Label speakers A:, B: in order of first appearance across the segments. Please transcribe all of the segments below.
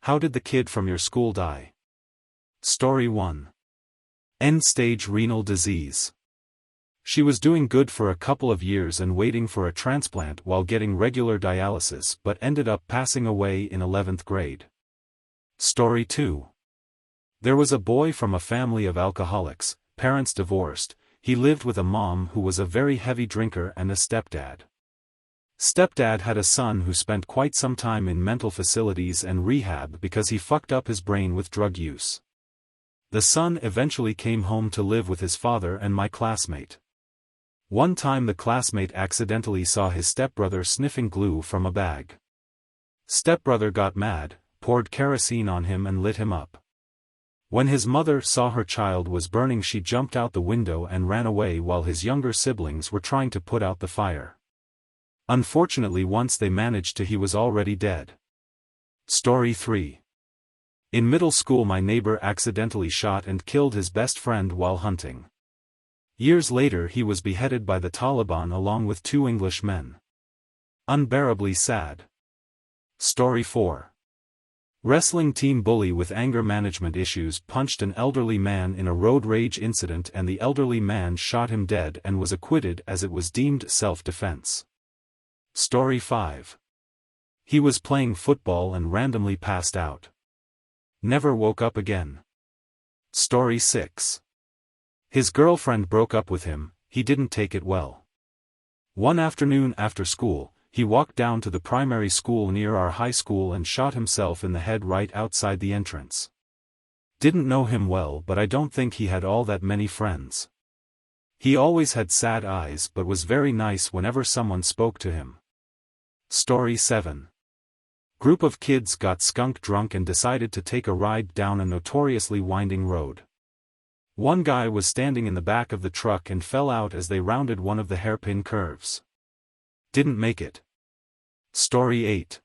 A: How did the kid from your school die? Story 1. End-stage renal disease. She was doing good for a couple of years and waiting for a transplant while getting regular dialysis but ended up passing away in 11th grade. Story 2. There was a boy from a family of alcoholics, parents divorced. He lived with a mom who was a very heavy drinker and a stepdad. Stepdad had a son who spent quite some time in mental facilities and rehab because he fucked up his brain with drug use. The son eventually came home to live with his father and my classmate. One time the classmate accidentally saw his stepbrother sniffing glue from a bag. Stepbrother got mad, poured kerosene on him and lit him up. When his mother saw her child was burning, she jumped out the window and ran away while his younger siblings were trying to put out the fire. Unfortunately, once they managed to, he was already dead. Story 3. In middle school, my neighbor accidentally shot and killed his best friend while hunting. Years later he was beheaded by the Taliban along with 2 English men. Unbearably sad. Story 4. Wrestling team bully with anger management issues punched an elderly man in a road rage incident and the elderly man shot him dead and was acquitted as it was deemed self-defense. Story 5. He was playing football and randomly passed out. Never woke up again. Story 6. His girlfriend broke up with him. He didn't take it well. One afternoon after school, he walked down to the primary school near our high school and shot himself in the head right outside the entrance. Didn't know him well, but I don't think he had all that many friends. He always had sad eyes but was very nice whenever someone spoke to him. Story 7. Group of kids got skunk drunk and decided to take a ride down a notoriously winding road. One guy was standing in the back of the truck and fell out as they rounded one of the hairpin curves. Didn't make it. Story 8.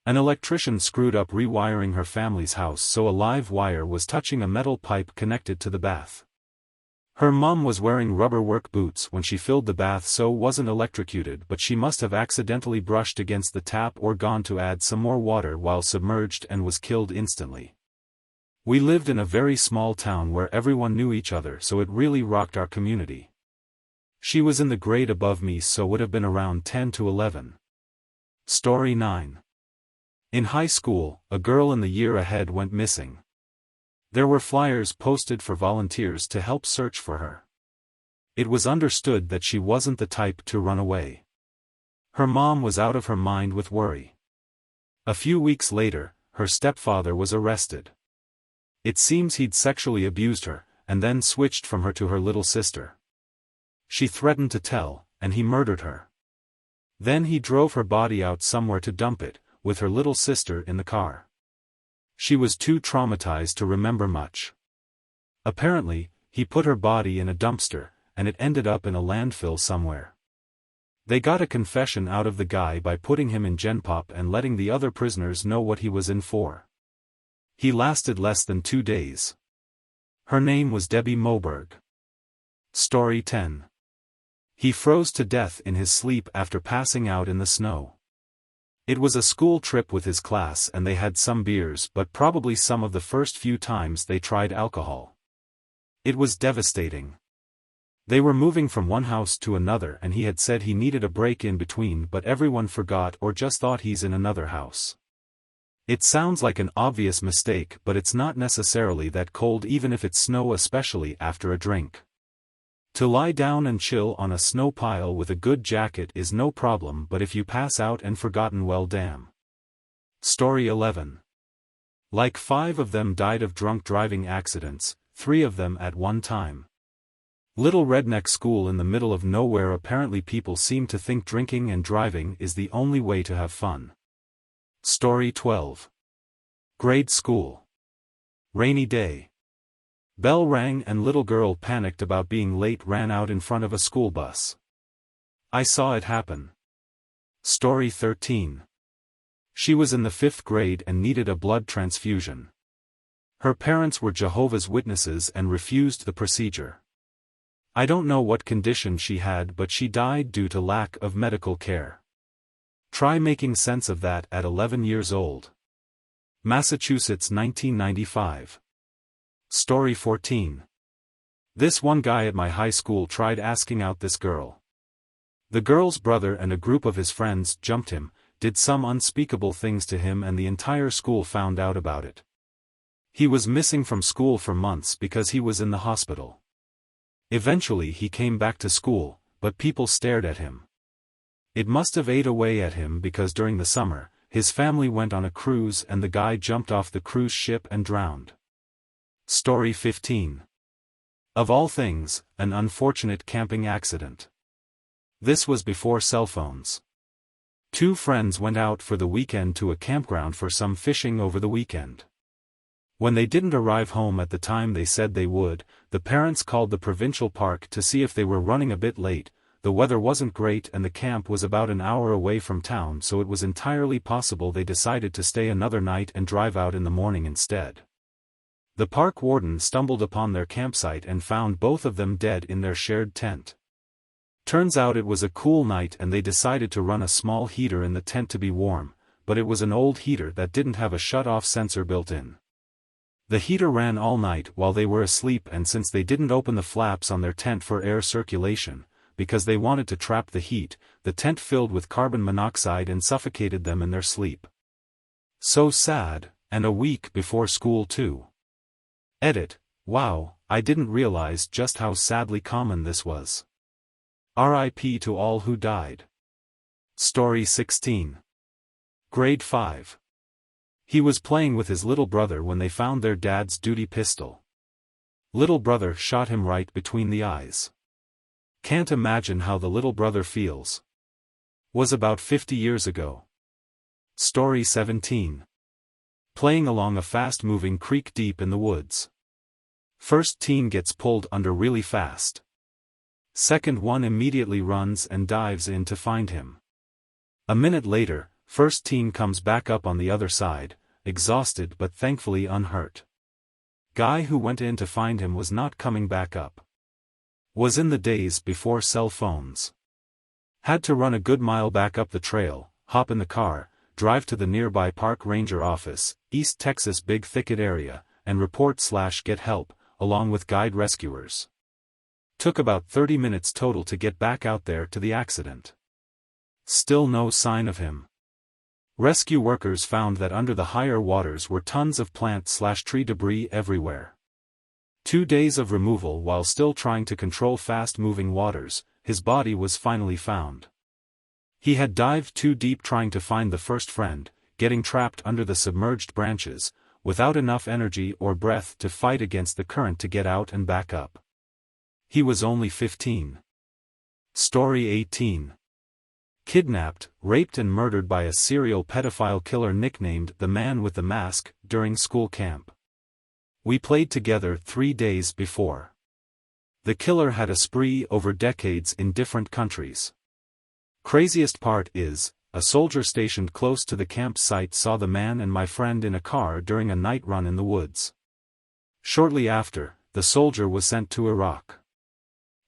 A: An electrician screwed up rewiring her family's house so a live wire was touching a metal pipe connected to the bath. Her mom was wearing rubber work boots when she filled the bath so wasn't electrocuted, but she must have accidentally brushed against the tap or gone to add some more water while submerged and was killed instantly. We lived in a very small town where everyone knew each other, so it really rocked our community. She was in the grade above me, so would have been around 10 to 11. Story 9. In high school, a girl in the year ahead went missing. There were flyers posted for volunteers to help search for her. It was understood that she wasn't the type to run away. Her mom was out of her mind with worry. A few weeks later, her stepfather was arrested. It seems he'd sexually abused her, and then switched from her to her little sister. She threatened to tell, and he murdered her. Then he drove her body out somewhere to dump it, with her little sister in the car. She was too traumatized to remember much. Apparently, he put her body in a dumpster, and it ended up in a landfill somewhere. They got a confession out of the guy by putting him in Genpop and letting the other prisoners know what he was in for. He lasted less than 2 days. Her name was Debbie Moberg. Story 10. He froze to death in his sleep after passing out in the snow. It was a school trip with his class and they had some beers, but probably some of the first few times they tried alcohol. It was devastating. They were moving from one house to another and he had said he needed a break in between, but everyone forgot or just thought he's in another house. It sounds like an obvious mistake, but it's not necessarily that cold even if it's snow, especially after a drink. To lie down and chill on a snow pile with a good jacket is no problem, but if you pass out and forgotten, well damn. Story 11. Like 5 of them died of drunk driving accidents, 3 of them at one time. Little redneck school in the middle of nowhere. Apparently people seem to think drinking and driving is the only way to have fun. Story 12. Grade school. Rainy day. Bell rang and little girl panicked about being late, ran out in front of a school bus. I saw it happen. Story 13. She was in the 5th grade and needed a blood transfusion. Her parents were Jehovah's Witnesses and refused the procedure. I don't know what condition she had, but she died due to lack of medical care. Try making sense of that at 11 years old. Massachusetts 1995. Story 14. This one guy at my high school tried asking out this girl. The girl's brother and a group of his friends jumped him, did some unspeakable things to him, and the entire school found out about it. He was missing from school for months because he was in the hospital. Eventually he came back to school, but people stared at him. It must have ate away at him because during the summer, his family went on a cruise and the guy jumped off the cruise ship and drowned. Story 15. Of all things, an unfortunate camping accident. This was before cell phones. Two friends went out for the weekend to a campground for some fishing over the weekend. When they didn't arrive home at the time they said they would, the parents called the provincial park to see if they were running a bit late. The weather wasn't great and the camp was about an hour away from town, so it was entirely possible they decided to stay another night and drive out in the morning instead. The park warden stumbled upon their campsite and found both of them dead in their shared tent. Turns out it was a cool night and they decided to run a small heater in the tent to be warm, but it was an old heater that didn't have a shut-off sensor built in. The heater ran all night while they were asleep, and since they didn't open the flaps on their tent for air circulation, because they wanted to trap the heat, the tent filled with carbon monoxide and suffocated them in their sleep. So sad, and a week before school too. Edit. Wow, I didn't realize just how sadly common this was. R.I.P. to all who died. Story 16. Grade 5. He was playing with his little brother when they found their dad's duty pistol. Little brother shot him right between the eyes. Can't imagine how the little brother feels. Was about 50 years ago. Story 17. Playing along a fast-moving creek deep in the woods. First teen gets pulled under really fast. Second one immediately runs and dives in to find him. A minute later, first teen comes back up on the other side, exhausted but thankfully unhurt. Guy who went in to find him was not coming back up. Was in the days before cell phones. Had to run a good mile back up the trail, hop in the car, drive to the nearby park ranger office, East Texas Big Thicket area, and report/get help, along with guide rescuers. Took about 30 minutes total to get back out there to the accident. Still no sign of him. Rescue workers found that under the higher waters were tons of plant/tree debris everywhere. 2 days of removal while still trying to control fast-moving waters, his body was finally found. He had dived too deep trying to find the first friend, getting trapped under the submerged branches, without enough energy or breath to fight against the current to get out and back up. He was only 15. Story 18. Kidnapped, raped and murdered by a serial pedophile killer nicknamed the Man with the Mask, during school camp. We played together 3 days before. The killer had a spree over decades in different countries. Craziest part is, a soldier stationed close to the campsite saw the man and my friend in a car during a night run in the woods. Shortly after, the soldier was sent to Iraq.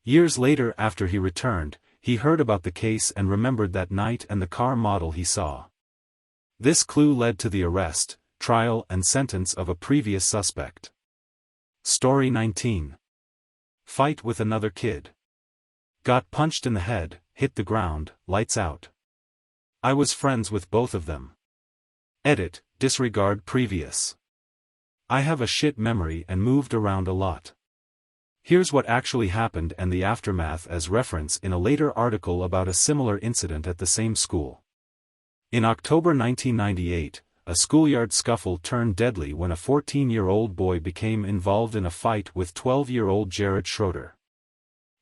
A: Years later, after he returned, he heard about the case and remembered that night and the car model he saw. This clue led to the arrest, trial and sentence of a previous suspect. Story 19. Fight with another kid. Got punched in the head, hit the ground, lights out. I was friends with both of them. Edit, disregard previous. I have a shit memory and moved around a lot. Here's what actually happened and the aftermath as reference in a later article about a similar incident at the same school. In October 1998, a schoolyard scuffle turned deadly when a 14-year-old boy became involved in a fight with 12-year-old Jared Schroeder.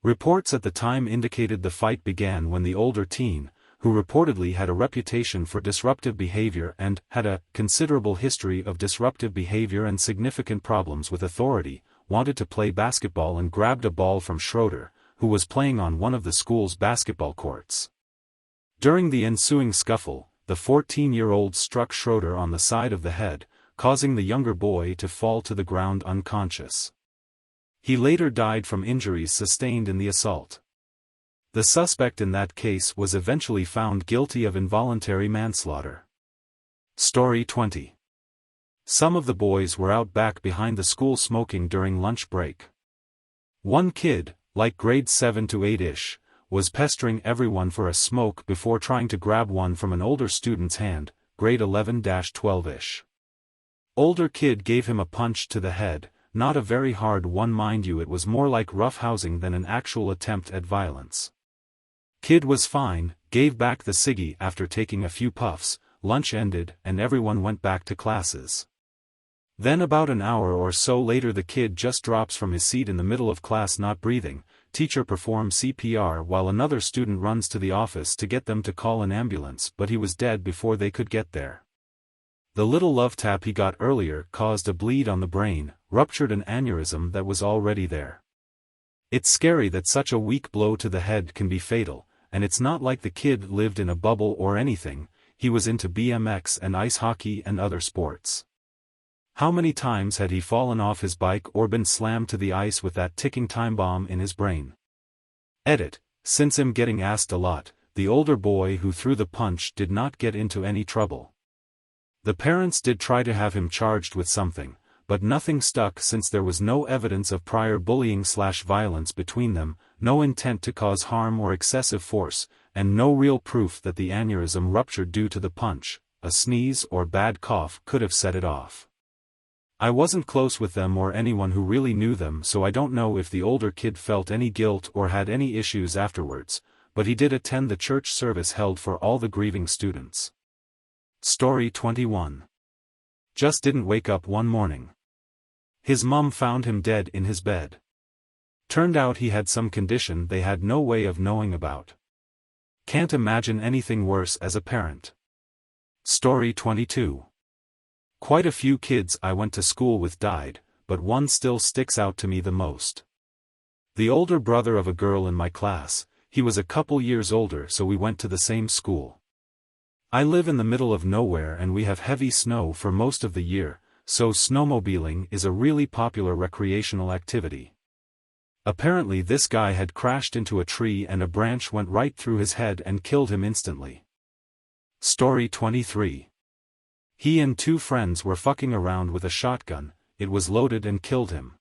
A: Reports at the time indicated the fight began when the older teen, who reportedly had a reputation for disruptive behavior and had a considerable history of disruptive behavior and significant problems with authority, wanted to play basketball and grabbed a ball from Schroeder, who was playing on one of the school's basketball courts. During the ensuing scuffle, the 14-year-old struck Schroeder on the side of the head, causing the younger boy to fall to the ground unconscious. He later died from injuries sustained in the assault. The suspect in that case was eventually found guilty of involuntary manslaughter. Story 20. Some of the boys were out back behind the school smoking during lunch break. One kid, like grade 7 to 8-ish, was pestering everyone for a smoke before trying to grab one from an older student's hand, grade 11-12-ish. Older kid gave him a punch to the head, not a very hard one mind you, it was more like roughhousing than an actual attempt at violence. Kid was fine, gave back the ciggy after taking a few puffs, lunch ended and everyone went back to classes. Then about an hour or so later the kid just drops from his seat in the middle of class not breathing, teacher performs CPR while another student runs to the office to get them to call an ambulance, but he was dead before they could get there. The little love tap he got earlier caused a bleed on the brain, ruptured an aneurysm that was already there. It's scary that such a weak blow to the head can be fatal, and it's not like the kid lived in a bubble or anything, he was into BMX and ice hockey and other sports. How many times had he fallen off his bike or been slammed to the ice with that ticking time bomb in his brain? Edit, since I'm getting asked a lot, the older boy who threw the punch did not get into any trouble. The parents did try to have him charged with something, but nothing stuck since there was no evidence of prior bullying/violence between them, no intent to cause harm or excessive force, and no real proof that the aneurysm ruptured due to the punch. A sneeze or bad cough could have set it off. I wasn't close with them or anyone who really knew them, so I don't know if the older kid felt any guilt or had any issues afterwards, but he did attend the church service held for all the grieving students. Story 21. Just didn't wake up one morning. His mum found him dead in his bed. Turned out he had some condition they had no way of knowing about. Can't imagine anything worse as a parent. Story 22. Quite a few kids I went to school with died, but one still sticks out to me the most. The older brother of a girl in my class, he was a couple years older so we went to the same school. I live in the middle of nowhere and we have heavy snow for most of the year, so snowmobiling is a really popular recreational activity. Apparently this guy had crashed into a tree and a branch went right through his head and killed him instantly. Story 23. He and two friends were fucking around with a shotgun, it was loaded and killed him.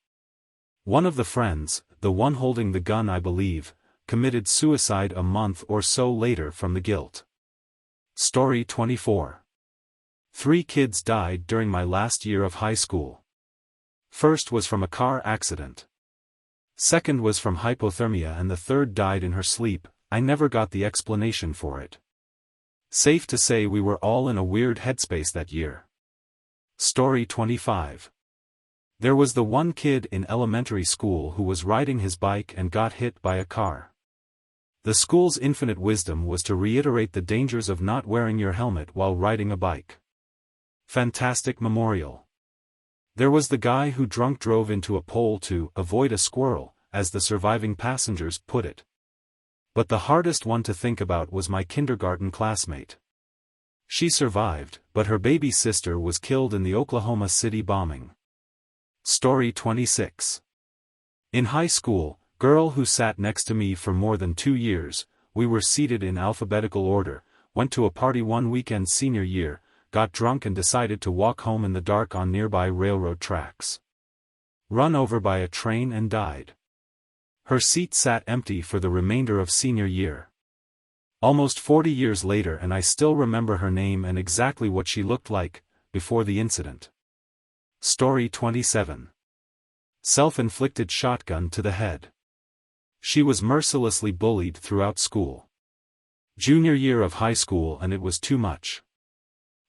A: One of the friends, the one holding the gun I believe, committed suicide a month or so later from the guilt. Story 24. 3 kids died during my last year of high school. First was from a car accident. Second was from hypothermia and the third died in her sleep. I never got the explanation for it. Safe to say we were all in a weird headspace that year. Story 25. There was the one kid in elementary school who was riding his bike and got hit by a car. The school's infinite wisdom was to reiterate the dangers of not wearing your helmet while riding a bike. Fantastic memorial. There was the guy who drunk drove into a pole to avoid a squirrel, as the surviving passengers put it. But the hardest one to think about was my kindergarten classmate. She survived, but her baby sister was killed in the Oklahoma City bombing. Story 26. In high school, girl who sat next to me for more than 2 years, we were seated in alphabetical order, went to a party one weekend senior year, got drunk and decided to walk home in the dark on nearby railroad tracks. Run over by a train and died. Her seat sat empty for the remainder of senior year. Almost 40 years later and I still remember her name and exactly what she looked like, before the incident. Story 27. Self-inflicted shotgun to the head. She was mercilessly bullied throughout school. Junior year of high school and it was too much.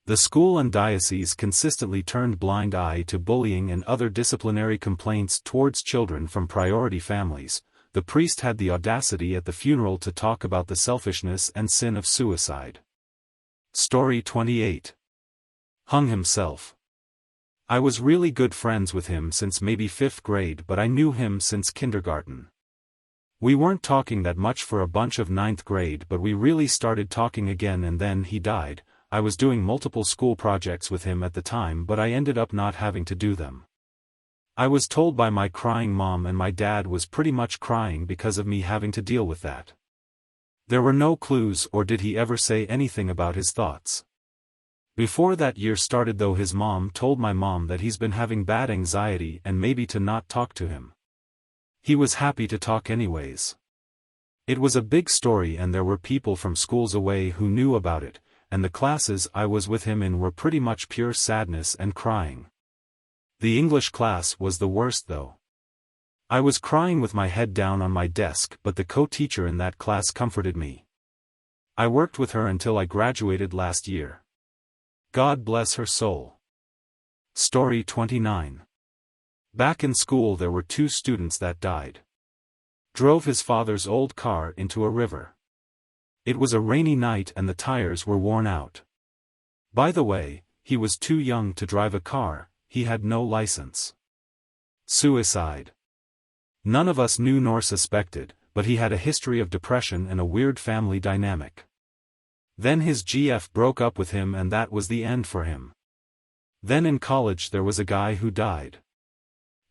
A: The school and diocese consistently turned blind eye to bullying and other disciplinary complaints towards children from priority families. The priest had the audacity at the funeral to talk about the selfishness and sin of suicide. Story 28. Hung himself. I was really good friends with him since maybe 5th grade, but I knew him since kindergarten. We weren't talking that much for a bunch of 9th grade, but we really started talking again and then he died. I was doing multiple school projects with him at the time, but I ended up not having to do them. I was told by my crying mom and my dad was pretty much crying because of me having to deal with that. There were no clues or did he ever say anything about his thoughts. Before that year started though, his mom told my mom that he's been having bad anxiety and maybe to not talk to him. He was happy to talk anyways. It was a big story and there were people from schools away who knew about it, and the classes I was with him in were pretty much pure sadness and crying. The English class was the worst though. I was crying with my head down on my desk, but the co-teacher in that class comforted me. I worked with her until I graduated last year. God bless her soul. Story 29. Back in school there were 2 students that died. Drove his father's old car into a river. It was a rainy night and the tires were worn out. By the way, he was too young to drive a car, he had no license. Suicide. None of us knew nor suspected, but he had a history of depression and a weird family dynamic. Then his GF broke up with him and that was the end for him. Then in college there was a guy who died.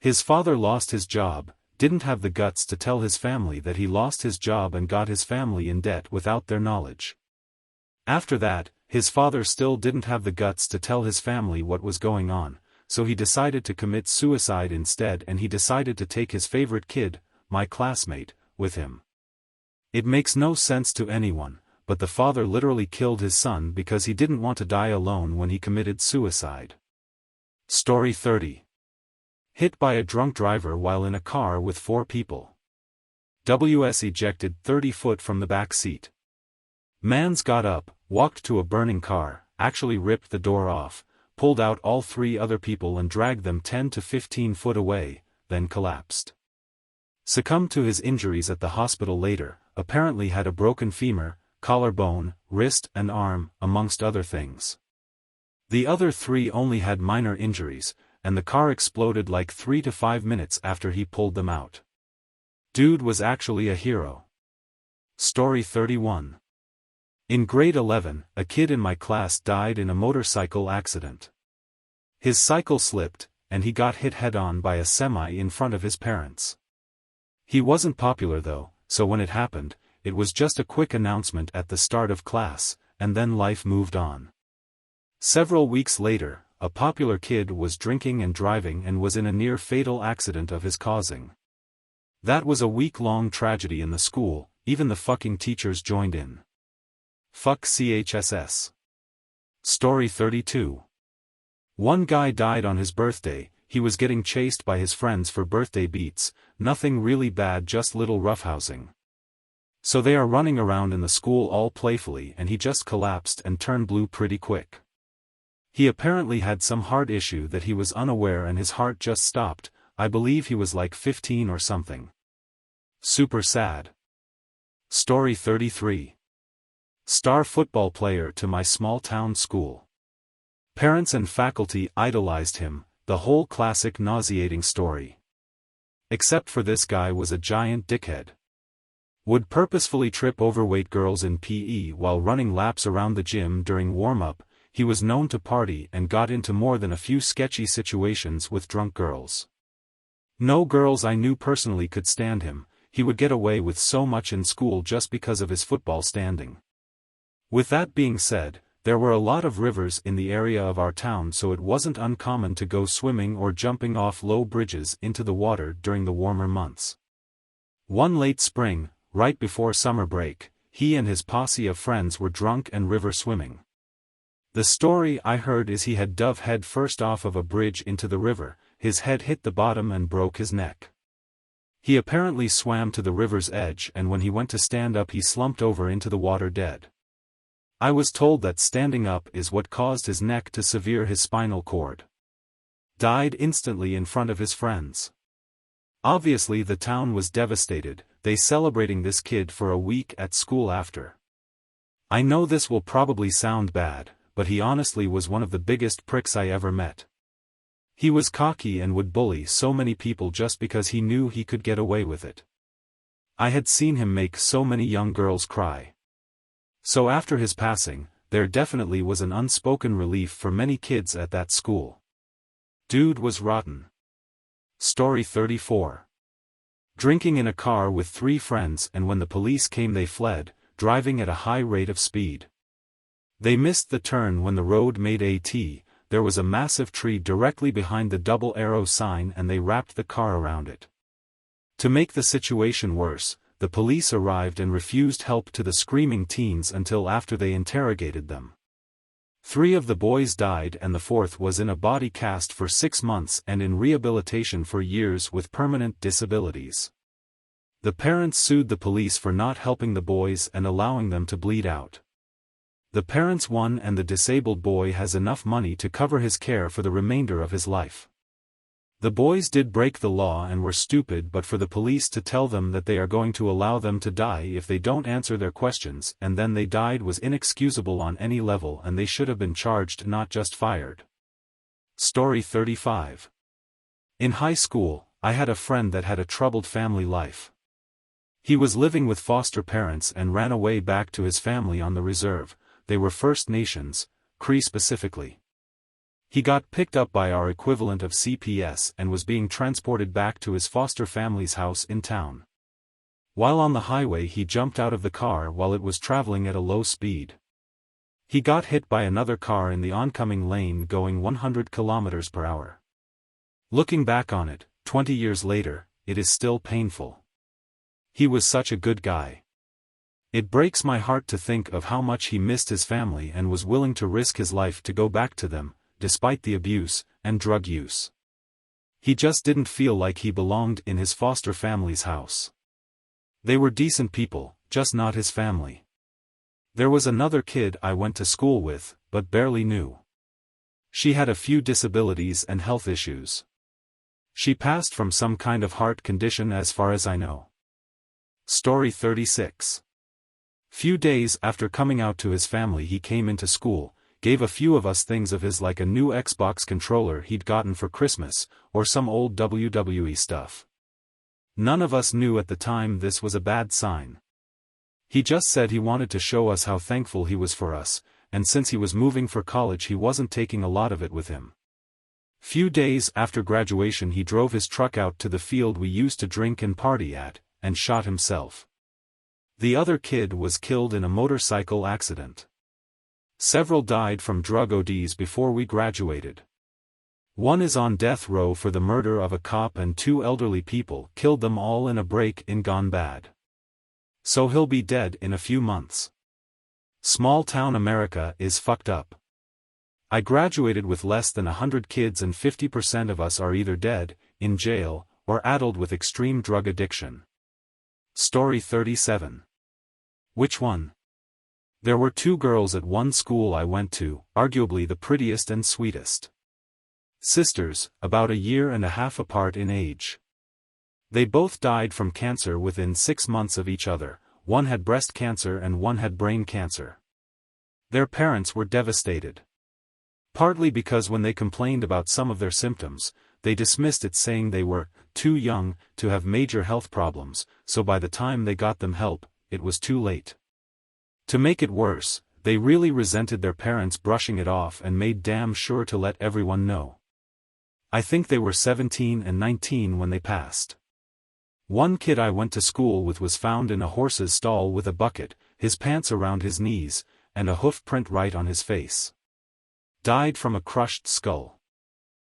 A: His father lost his job, didn't have the guts to tell his family that he lost his job and got his family in debt without their knowledge. After that, his father still didn't have the guts to tell his family what was going on, so he decided to commit suicide instead, and he decided to take his favorite kid, my classmate, with him. It makes no sense to anyone, but the father literally killed his son because he didn't want to die alone when he committed suicide. Story 30. Hit by a drunk driver while in a car with 4 people. WS ejected 30 foot from the back seat. Mans got up, walked to a burning car, actually ripped the door off, pulled out all 3 other people and dragged them 10 to 15 foot away, then collapsed. Succumbed to his injuries at the hospital later, apparently had a broken femur, collarbone, wrist and arm, amongst other things. The other 3 only had minor injuries, and the car exploded like 3 to 5 minutes after he pulled them out. Dude was actually a hero. Story 31. In grade 11, a kid in my class died in a motorcycle accident. His cycle slipped, and he got hit head-on by a semi in front of his parents. He wasn't popular though, so when it happened, it was just a quick announcement at the start of class, and then life moved on. Several weeks later, a popular kid was drinking and driving and was in a near-fatal accident of his causing. That was a week-long tragedy in the school, even the fucking teachers joined in. Fuck CHSS. Story 32. One guy died on his birthday. He was getting chased by his friends for birthday beats, nothing really bad, just little roughhousing. So they are running around in the school all playfully and he just collapsed and turned blue pretty quick. He apparently had some heart issue that he was unaware and his heart just stopped. I believe he was like 15 or something. Super sad. Story 33. Star football player to my small town school. Parents and faculty idolized him, the whole classic nauseating story. Except for this guy was a giant dickhead. Would purposefully trip overweight girls in PE while running laps around the gym during warm-up. He was known to party and got into more than a few sketchy situations with drunk girls. No girls I knew personally could stand him. He would get away with so much in school just because of his football standing. With that being said, there were a lot of rivers in the area of our town, so it wasn't uncommon to go swimming or jumping off low bridges into the water during the warmer months. One late spring, right before summer break, he and his posse of friends were drunk and river swimming. The story I heard is he had dove head first off of a bridge into the river, his head hit the bottom and broke his neck. He apparently swam to the river's edge and when he went to stand up he slumped over into the water dead. I was told that standing up is what caused his neck to sever his spinal cord. Died instantly in front of his friends. Obviously the town was devastated, they celebrating this kid for a week at school after. I know this will probably sound bad, but he honestly was one of the biggest pricks I ever met. He was cocky and would bully so many people just because he knew he could get away with it. I had seen him make so many young girls cry. So after his passing, there definitely was an unspoken relief for many kids at that school. Dude was rotten. Story 34. Drinking in a car with 3 friends and when the police came they fled, driving at a high rate of speed. They missed the turn when the road made a T. There was a massive tree directly behind the double arrow sign and they wrapped the car around it. To make the situation worse, the police arrived and refused help to the screaming teens until after they interrogated them. 3 of the boys died and the 4th was in a body cast for 6 months and in rehabilitation for years with permanent disabilities. The parents sued the police for not helping the boys and allowing them to bleed out. The parents won and the disabled boy has enough money to cover his care for the remainder of his life. The boys did break the law and were stupid, but for the police to tell them that they are going to allow them to die if they don't answer their questions and then they died was inexcusable on any level and they should have been charged, not just fired. Story 35. In high school, I had a friend that had a troubled family life. He was living with foster parents and ran away back to his family on the reserve. They were First Nations, Cree specifically. He got picked up by our equivalent of CPS and was being transported back to his foster family's house in town. While on the highway he jumped out of the car while it was traveling at a low speed. He got hit by another car in the oncoming lane going 100 kilometers per hour. Looking back on it, 20 years later, it is still painful. He was such a good guy. It breaks my heart to think of how much he missed his family and was willing to risk his life to go back to them, despite the abuse and drug use. He just didn't feel like he belonged in his foster family's house. They were decent people, just not his family. There was another kid I went to school with, but barely knew. She had a few disabilities and health issues. She passed from some kind of heart condition as far as I know. Story 36. Few days after coming out to his family he came into school, gave a few of us things of his like a new Xbox controller he'd gotten for Christmas, or some old WWE stuff. None of us knew at the time this was a bad sign. He just said he wanted to show us how thankful he was for us, and since he was moving for college he wasn't taking a lot of it with him. Few days after graduation he drove his truck out to the field we used to drink and party at, and shot himself. The other kid was killed in a motorcycle accident. Several died from drug ODs before we graduated. One is on death row for the murder of a cop and 2 elderly people killed them all in a break-in gone bad. So he'll be dead in a few months. Small town America is fucked up. I graduated with less than 100 kids and 50% of us are either dead, in jail, or addled with extreme drug addiction. Story 37. Which one? There were 2 girls at one school I went to, arguably the prettiest and sweetest. Sisters, about a year and a half apart in age. They both died from cancer within 6 months of each other. One had breast cancer and one had brain cancer. Their parents were devastated. Partly because when they complained about some of their symptoms, they dismissed it saying they were too young to have major health problems, so by the time they got them help, it was too late. To make it worse, they really resented their parents brushing it off and made damn sure to let everyone know. I think they were 17 and 19 when they passed. One kid I went to school with was found in a horse's stall with a bucket, his pants around his knees, and a hoof print right on his face. Died from a crushed skull.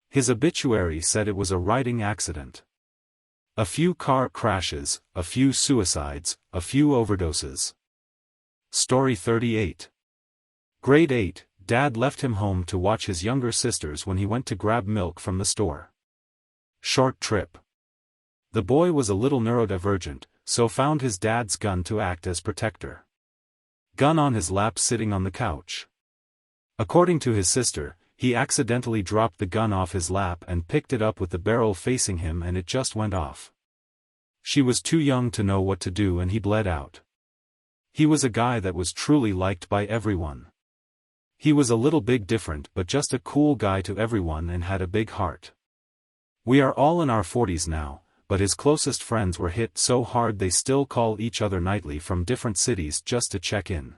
A: His obituary said it was a riding accident. A few car crashes, a few suicides, a few overdoses. Story 38. Grade 8, Dad left him home to watch his younger sisters when he went to grab milk from the store. Short trip. The boy was a little neurodivergent, so found his dad's gun to act as protector. Gun on his lap sitting on the couch. According to his sister, he accidentally dropped the gun off his lap and picked it up with the barrel facing him and it just went off. She was too young to know what to do and he bled out. He was a guy that was truly liked by everyone. He was a little bit different but just a cool guy to everyone and had a big heart. We are all in our 40s now, but his closest friends were hit so hard they still call each other nightly from different cities just to check in.